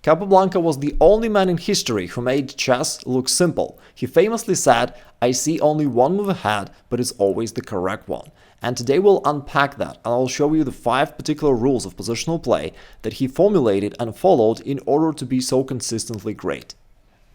Capablanca was the only man in history who made chess look simple. He famously said, "I see only one move ahead, but it's always the correct one." And today we'll unpack that, and I'll show you the 5 particular rules of positional play that he formulated and followed in order to be so consistently great.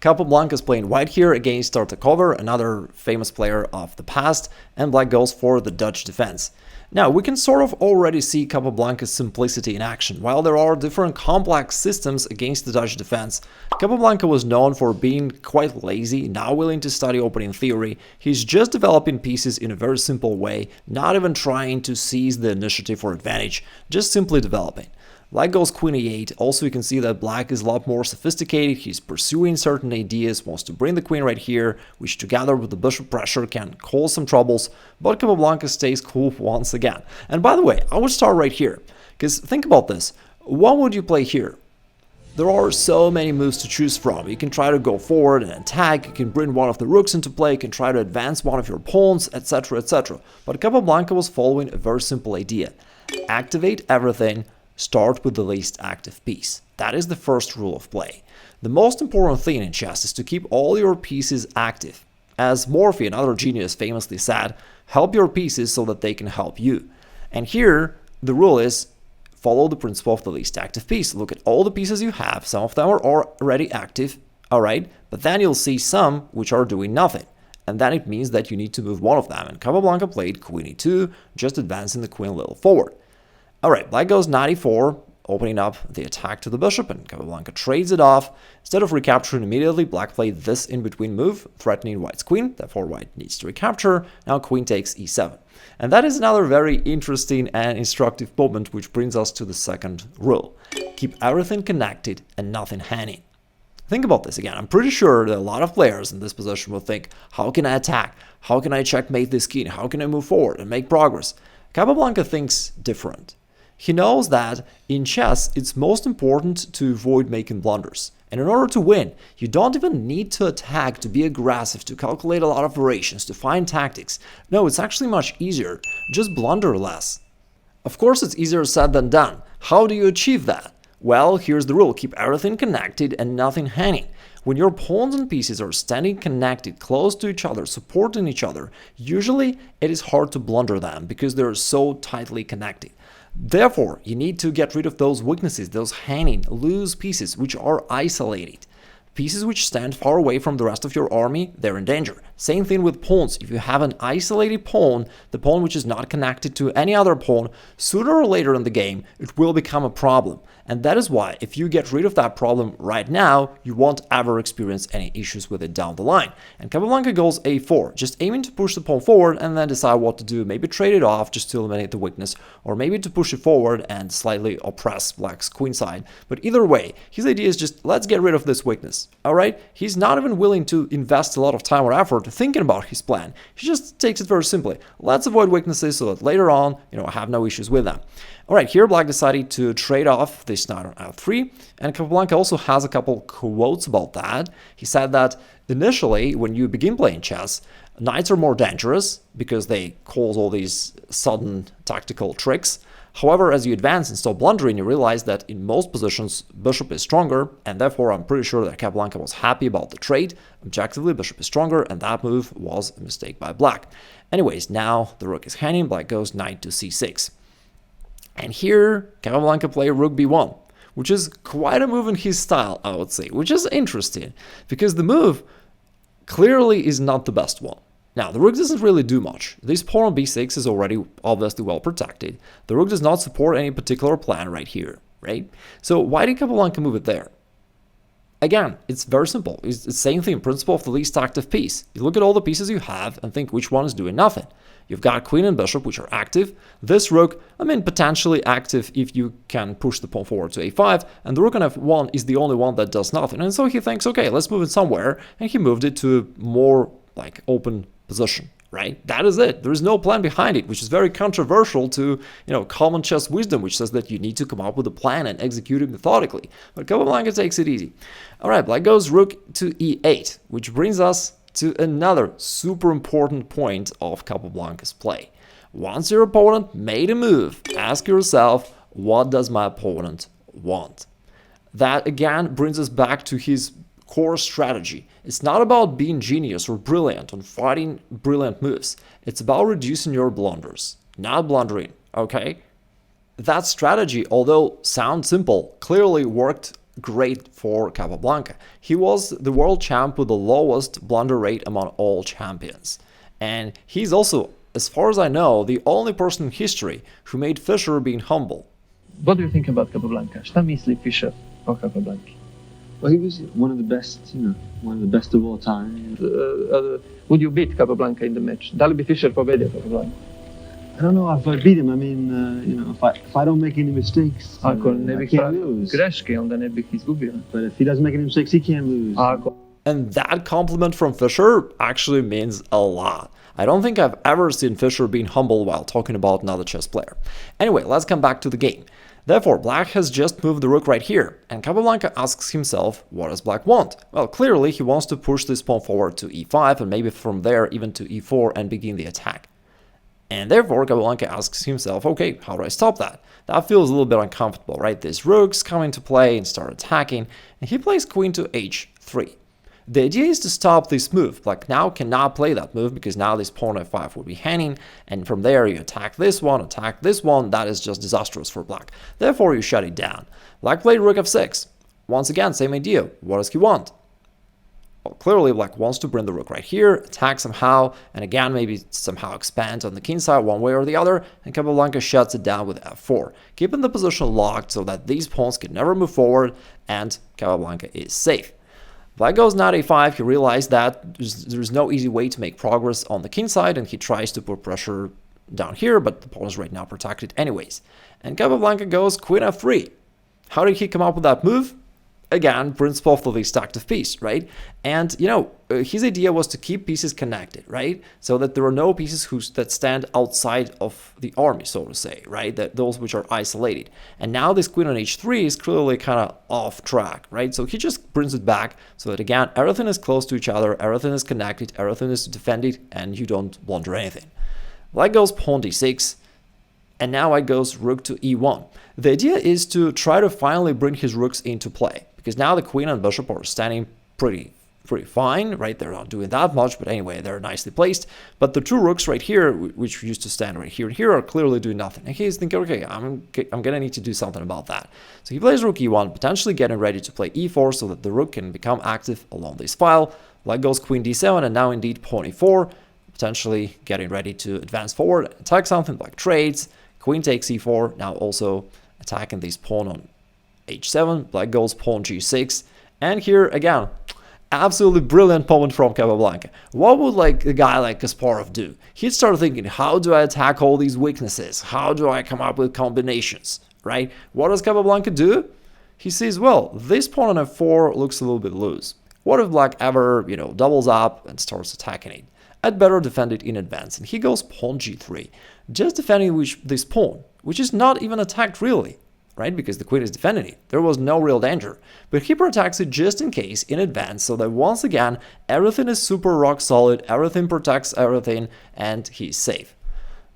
Capablanca is playing white here against Tartakower, another famous player of the past, and black goes for the Dutch defense. Now, we can sort of already see Capablanca's simplicity in action. While there are different complex systems against the Dutch defense, Capablanca was known for being quite lazy, not willing to study opening theory. He's just developing pieces in a very simple way, not even trying to seize the initiative or advantage, just simply developing. Black goes queen e8. Also, you can see that black is a lot more sophisticated. He's pursuing certain ideas, wants to bring the queen right here, which together with the bishop pressure can cause some troubles, but Capablanca stays cool once again. And by the way, I would start right here, because think about this. What would you play here? There are so many moves to choose from. You can try to go forward and attack, you can bring one of the rooks into play, you can try to advance one of your pawns, etc, etc. But Capablanca was following a very simple idea. Activate everything, start with the least active piece. That is the first rule of play. The most important thing in chess is to keep all your pieces active. As Morphy, another genius, famously said, help your pieces so that they can help you. And here, the rule is follow the principle of the least active piece. Look at all the pieces you have. Some of them are already active, alright, but then you'll see some which are doing nothing. And then it means that you need to move one of them. And Capablanca played queen e2, just advancing the queen a little forward. Alright, black goes knight e4, opening up the attack to the bishop, and Capablanca trades it off. Instead of recapturing immediately, black played this in-between move, threatening white's queen, therefore white needs to recapture. Now queen takes e7. And that is another very interesting and instructive moment, which brings us to the second rule. Keep everything connected and nothing hanging. Think about this again. I'm pretty sure that a lot of players in this position will think, how can I attack? How can I checkmate this king? How can I move forward and make progress? Capablanca thinks different. He knows that in chess, it's most important to avoid making blunders. And in order to win, you don't even need to attack, to be aggressive, to calculate a lot of variations, to find tactics. No, it's actually much easier. Just blunder less. Of course, it's easier said than done. How do you achieve that? Well, here's the rule. Keep everything connected and nothing hanging. When your pawns and pieces are standing connected, close to each other, supporting each other, usually it is hard to blunder them because they're so tightly connected. Therefore, you need to get rid of those weaknesses, those hanging, loose pieces which are isolated. Pieces which stand far away from the rest of your army, they're in danger. Same thing with pawns. If you have an isolated pawn, the pawn which is not connected to any other pawn, sooner or later in the game, it will become a problem. And that is why, if you get rid of that problem right now, you won't ever experience any issues with it down the line. And Capablanca goes a4, just aiming to push the pawn forward and then decide what to do. Maybe trade it off just to eliminate the weakness, or maybe to push it forward and slightly oppress black's queenside. But either way, his idea is just, let's get rid of this weakness. Alright? He's not even willing to invest a lot of time or effort thinking about his plan. He just takes it very simply. Let's avoid weaknesses so that later on, I have no issues with them. Alright, here black decided to trade off this knight on f3, and Capablanca also has a couple quotes about that. He said that initially, when you begin playing chess, knights are more dangerous because they cause all these sudden tactical tricks. However, as you advance and stop blundering, you realize that in most positions, bishop is stronger, and therefore I'm pretty sure that Capablanca was happy about the trade. Objectively, bishop is stronger, and that move was a mistake by black. Anyways, now the rook is hanging, black goes knight to c6. And here, Capablanca played rook b1, which is quite a move in his style, I would say, which is interesting, because the move clearly is not the best one. Now, the rook doesn't really do much. This pawn on b6 is already obviously well protected. The rook does not support any particular plan right here, right? So why did Capablanca move it there? Again, it's very simple. It's the same thing, principle of the least active piece. You look at all the pieces you have and think which one is doing nothing. You've got queen and bishop, which are active. This rook, potentially active if you can push the pawn forward to a5, and the rook on f1 is the only one that does nothing. And so he thinks, okay, let's move it somewhere, and he moved it to a more open position, right? That is it. There is no plan behind it, which is very controversial to, common chess wisdom, which says that you need to come up with a plan and execute it methodically. But Capablanca takes it easy. All right, black goes rook to e8, which brings us to another super important point of Capablanca's play. Once your opponent made a move, ask yourself, what does my opponent want? That again brings us back to his core strategy. It's not about being genius or brilliant on fighting brilliant moves. It's about reducing your blunders, not blundering, okay? That strategy, although sounds simple, clearly worked great for Capablanca. He was the world champ with the lowest blunder rate among all champions. And he's also, as far as I know, the only person in history who made Fischer being humble. What do you think about Capablanca? Šta misli Fischer o Capablanca? Well, he was one of the best, one of the best of all time. Would you beat Capablanca in the match? Da li bi Fischer pobedio Capablanca? I don't know if I beat him. I mean, if I don't make any mistakes, Ako ne I bih can't pravio lose. greške, onda ne bih izgubio. But if he doesn't make any mistakes, he can't lose. Ako And that compliment from Fischer actually means a lot. I don't think I've ever seen Fischer being humble while talking about another chess player. Anyway, let's come back to the game. Therefore, Black has just moved the rook right here, and Capablanca asks himself, what does Black want? Well, clearly he wants to push this pawn forward to e5 and maybe from there even to e4 and begin the attack. And therefore, Capablanca asks himself, okay, how do I stop that? That feels a little bit uncomfortable, right? These rooks come into play and start attacking, and he plays queen to h3. The idea is to stop this move. Black now cannot play that move because now this pawn f5 would be hanging, and from there you attack this one, that is just disastrous for Black. Therefore, you shut it down. Black played rook f6. Once again, same idea. What does he want? Well, clearly Black wants to bring the rook right here, attack somehow, and again maybe somehow expand on the king side one way or the other, and Capablanca shuts it down with f4, keeping the position locked so that these pawns can never move forward, and Capablanca is safe. Black goes knight a5, he realized that there's no easy way to make progress on the king side, and he tries to put pressure down here, but the pawn is right now protected anyways. And Capablanca goes queen f3. How did he come up with that move? Again, principle of the least active piece, right? And, his idea was to keep pieces connected, right? So that there are no pieces that stand outside of the army, so to say, right? That those which are isolated. And now this queen on h3 is clearly kind of off track, right? So he just brings it back so that, again, everything is close to each other, everything is connected, everything is defended, and you don't blunder anything. White goes pawn d6, and now white goes rook to e1. The idea is to try to finally bring his rooks into play, because now the queen and bishop are standing pretty fine, right? They're not doing that much, but anyway, they're nicely placed. But the two rooks right here, which used to stand right here and here, are clearly doing nothing. And he's thinking, okay, I'm gonna need to do something about that. So he plays rook e1, potentially getting ready to play e4 so that the rook can become active along this file. Like goes queen d7, and now indeed pawn e4, potentially getting ready to advance forward, attack something like trades. Queen takes e4, now also attacking this pawn on h7, Black goes pawn g6, and here again, absolutely brilliant moment from Capablanca. What would a guy like Kasparov do? He'd start thinking, how do I attack all these weaknesses? How do I come up with combinations, right? What does Capablanca do? He sees, well, this pawn on f4 looks a little bit loose. What if Black ever, doubles up and starts attacking it? I'd better defend it in advance, and he goes pawn g3, just defending this pawn, which is not even attacked really, right? Because the queen is defending it. There was no real danger. But he protects it just in case in advance so that once again, everything is super rock solid, everything protects everything, and he's safe.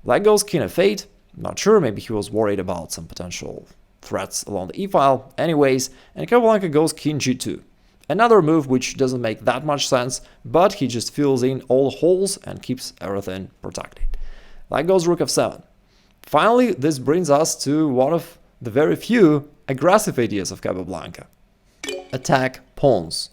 Black goes king f8. Not sure, maybe he was worried about some potential threats along the e-file. Anyways, and Capablanca goes king g2. Another move which doesn't make that much sense, but he just fills in all holes and keeps everything protected. Black goes rook f7. Finally, this brings us to one of the very few aggressive ideas of Capablanca. Attack pawns.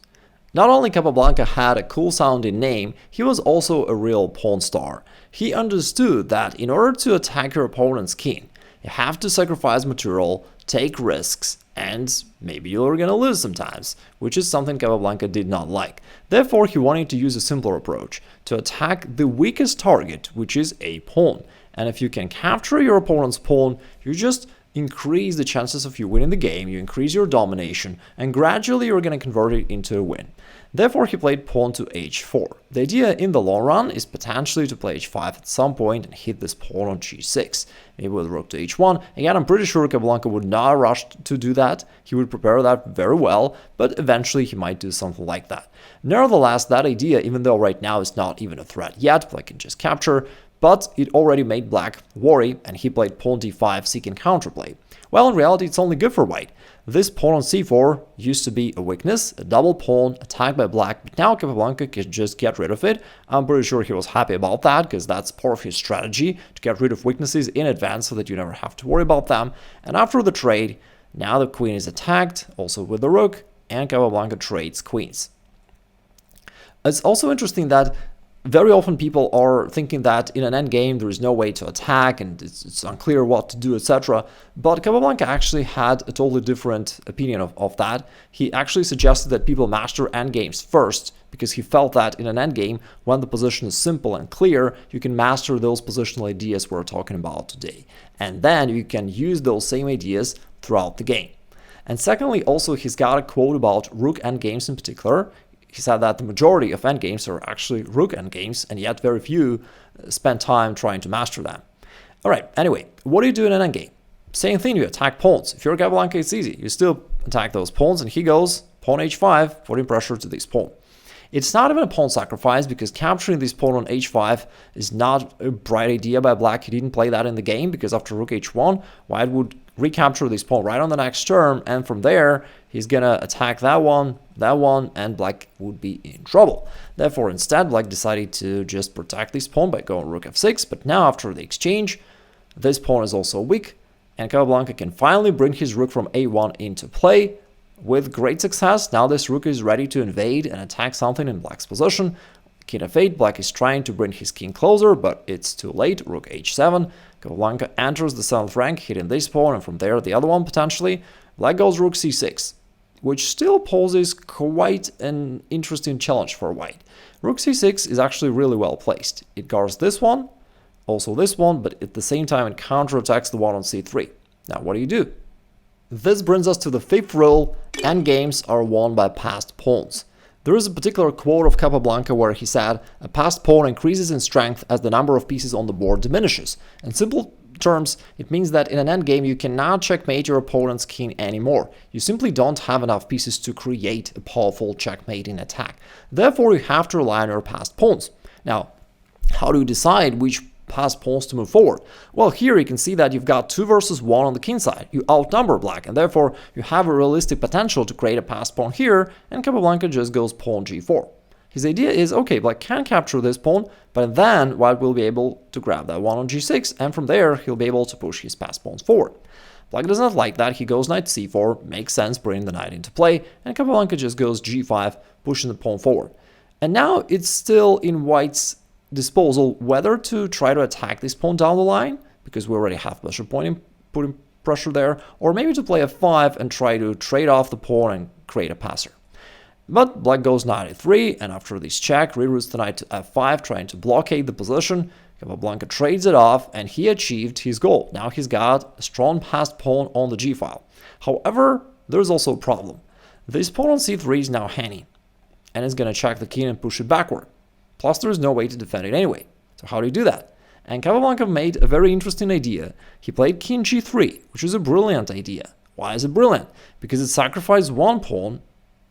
Not only Capablanca had a cool sounding name, he was also a real pawn star. He understood that in order to attack your opponent's king, you have to sacrifice material, take risks, and maybe you're gonna lose sometimes, which is something Capablanca did not like. Therefore, he wanted to use a simpler approach, to attack the weakest target, which is a pawn. And if you can capture your opponent's pawn, you just increase the chances of you winning the game, you increase your domination, and gradually you're going to convert it into a win. Therefore, he played pawn to h4. The idea in the long run is potentially to play h5 at some point and hit this pawn on g6, maybe with rook to h1. Again, I'm pretty sure Capablanca would not rush to do that. He would prepare that very well, but eventually he might do something like that. Nevertheless, that idea, even though right now it's not even a threat yet, Black can just capture, but it already made Black worry, and he played pawn d5 seeking counterplay. Well, in reality, it's only good for White. This pawn on c4 used to be a weakness, a double pawn attacked by black, but now Capablanca can just get rid of it. I'm pretty sure he was happy about that, because that's part of his strategy, to get rid of weaknesses in advance so that you never have to worry about them. And after the trade, now the queen is attacked, also with the rook, and Capablanca trades queens. It's also interesting that very often people are thinking that in an endgame there is no way to attack and it's unclear what to do, etc. But Capablanca actually had a totally different opinion of that. He actually suggested that people master endgames first, because he felt that in an endgame, when the position is simple and clear, you can master those positional ideas we're talking about today. And then you can use those same ideas throughout the game. And secondly, also he's got a quote about rook endgames in particular. He said that the majority of endgames are actually rook endgames, and yet very few spend time trying to master them. Alright, anyway, what do you do in an endgame? Same thing, you attack pawns. If you're Capablanca, it's easy. You still attack those pawns, and he goes pawn h5, putting pressure to this pawn. It's not even a pawn sacrifice, because capturing this pawn on h5 is not a bright idea by black. He didn't play that in the game, because after rook h1, white would recapture this pawn right on the next turn, and from there he's gonna attack that one, and black would be in trouble. Therefore, instead, black decided to just protect this pawn by going rook f6, but now after the exchange, this pawn is also weak, and Capablanca can finally bring his rook from a1 into play with great success. Now this rook is ready to invade and attack something in black's position. King f8, black is trying to bring his king closer, but it's too late. Rook h7, Capablanca enters the 7th rank, hitting this pawn, and from there the other one potentially. Black goes rook c6, which still poses quite an interesting challenge for white. Rook c6 is actually really well placed. It guards this one, also this one, but at the same time it counterattacks the one on c3. Now what do you do? This brings us to the 5th rule: endgames are won by passed pawns. There is a particular quote of Capablanca where he said, "A passed pawn increases in strength as the number of pieces on the board diminishes." In simple terms, it means that in an endgame you cannot checkmate your opponent's king anymore. You simply don't have enough pieces to create a powerful checkmating attack. Therefore, you have to rely on your passed pawns. Now, how do you decide which passed pawns to move forward? Well, here you can see that you've got 2 versus 1 on the king side. You outnumber black, and therefore you have a realistic potential to create a passed pawn here, and Capablanca just goes pawn g4. His idea is, okay, black can capture this pawn, but then white will be able to grab that one on g6, and from there he'll be able to push his passed pawns forward. Black does not like that. He goes knight c4, makes sense bringing the knight into play, and Capablanca just goes g5, pushing the pawn forward. And now it's still in white's disposal whether to try to attack this pawn down the line, because we already have pressure point putting pressure there, or maybe to play f5 and try to trade off the pawn and create a passer. But black goes knight e3, and after this check, reroutes the knight to f5, trying to blockade the position. Capablanca trades it off, and he achieved his goal. Now he's got a strong passed pawn on the g-file. However, there's also a problem. This pawn on c3 is now hanging, and it's going to check the king and push it backward. Plus, there is no way to defend it anyway. So how do you do that? And Capablanca made a very interesting idea. He played king g3, which is a brilliant idea. Why is it brilliant? Because it sacrificed one pawn,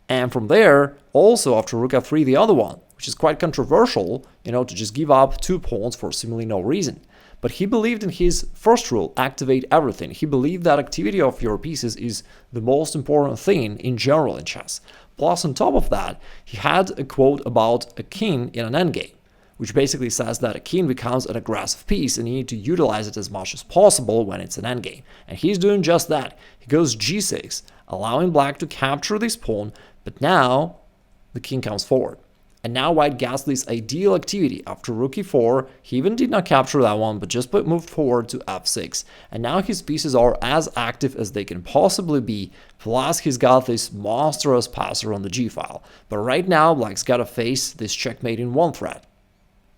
and from there, also after rook f3, the other one, which is quite controversial, to just give up 2 pawns for seemingly no reason. But he believed in his first rule, activate everything. He believed that activity of your pieces is the most important thing in general in chess. Plus, on top of that, he had a quote about a king in an endgame, which basically says that a king becomes an aggressive piece and you need to utilize it as much as possible when it's an endgame. And he's doing just that. He goes g6, allowing black to capture this pawn, but now the king comes forward. And now white gets this ideal activity. After rook e4, he even did not capture that one, but just moved forward to f6. And now his pieces are as active as they can possibly be, plus he's got this monstrous passer on the g-file. But right now, black's got to face this checkmate in one threat.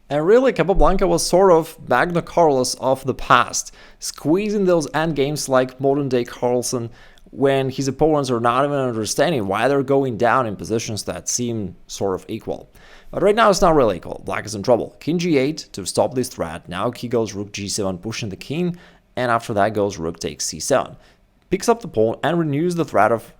And really, Capablanca was sort of Magna Carlsen of the past, squeezing those endgames like modern-day Carlsen, when his opponents are not even understanding why they're going down in positions that seem sort of equal. But right now it's not really equal. Black is in trouble. King g8 to stop this threat. Now he goes rook g7, pushing the king, and after that goes rook takes c7. Picks up the pawn and renews the threat of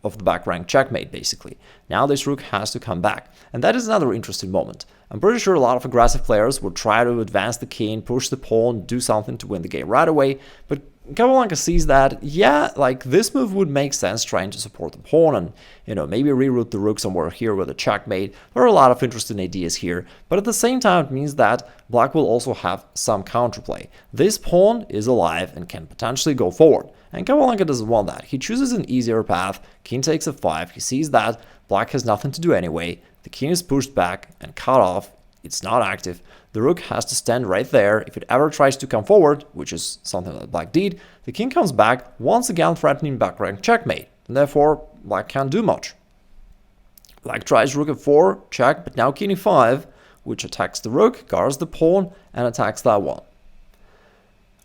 the back rank checkmate, basically. Now this rook has to come back. And that is another interesting moment. I'm pretty sure a lot of aggressive players would try to advance the king, push the pawn, do something to win the game right away, but Capablanca sees that, yeah, like this move would make sense trying to support the pawn and, maybe reroute the rook somewhere here with a checkmate. There are a lot of interesting ideas here, but at the same time it means that black will also have some counterplay. This pawn is alive and can potentially go forward, and Capablanca doesn't want that. He chooses an easier path, king takes f5, he sees that black has nothing to do anyway, the king is pushed back and cut off, it's not active. The rook has to stand right there. If it ever tries to come forward, which is something that black did, the king comes back, once again threatening back rank checkmate, and therefore black can't do much. Black tries rook f4, check, but now king e5, which attacks the rook, guards the pawn, and attacks that one.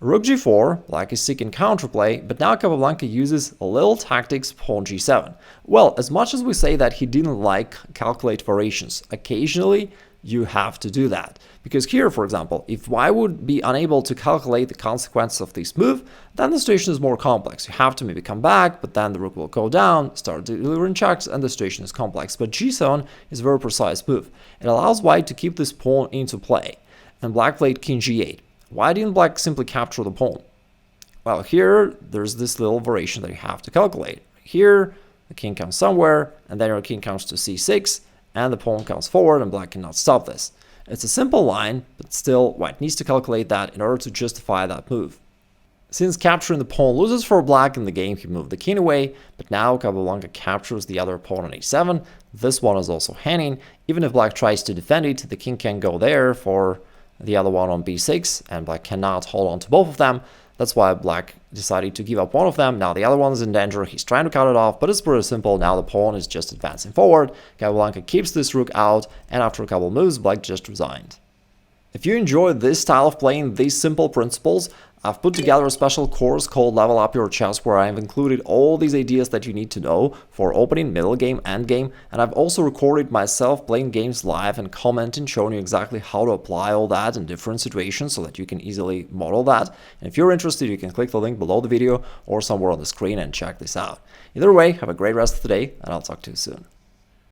Rook g4, black is seeking counterplay, but now Capablanca uses a little tactics, pawn g7. Well, as much as we say that he didn't like calculate variations, occasionally you have to do that. Because here, for example, if y would be unable to calculate the consequences of this move, then the situation is more complex. You have to maybe come back, but then the rook will go down, start delivering checks, and the situation is complex. But g7 is a very precise move. It allows white to keep this pawn into play. And black played king g8. Why didn't black simply capture the pawn? Well, here, there's this little variation that you have to calculate. Here, the king comes somewhere, and then your king comes to c6, and the pawn comes forward, and black cannot stop this. It's a simple line, but still, white needs to calculate that in order to justify that move. Since capturing the pawn loses for black in the game, he moved the king away, but now Capablanca captures the other pawn on a7. This one is also hanging. Even if black tries to defend it, the king can go there for the other one on b6, and black cannot hold on to both of them. That's why black decided to give up one of them. Now the other one is in danger. He's trying to cut it off, but it's pretty simple. Now the pawn is just advancing forward. Capablanca keeps this rook out, and after a couple moves, black just resigned. If you enjoy this style of playing these simple principles, I've put together a special course called Level Up Your Chess, where I've included all these ideas that you need to know for opening, middle game, end game, and I've also recorded myself playing games live and commenting, showing you exactly how to apply all that in different situations so that you can easily model that. And if you're interested, you can click the link below the video or somewhere on the screen and check this out. Either way, have a great rest of the day, and I'll talk to you soon.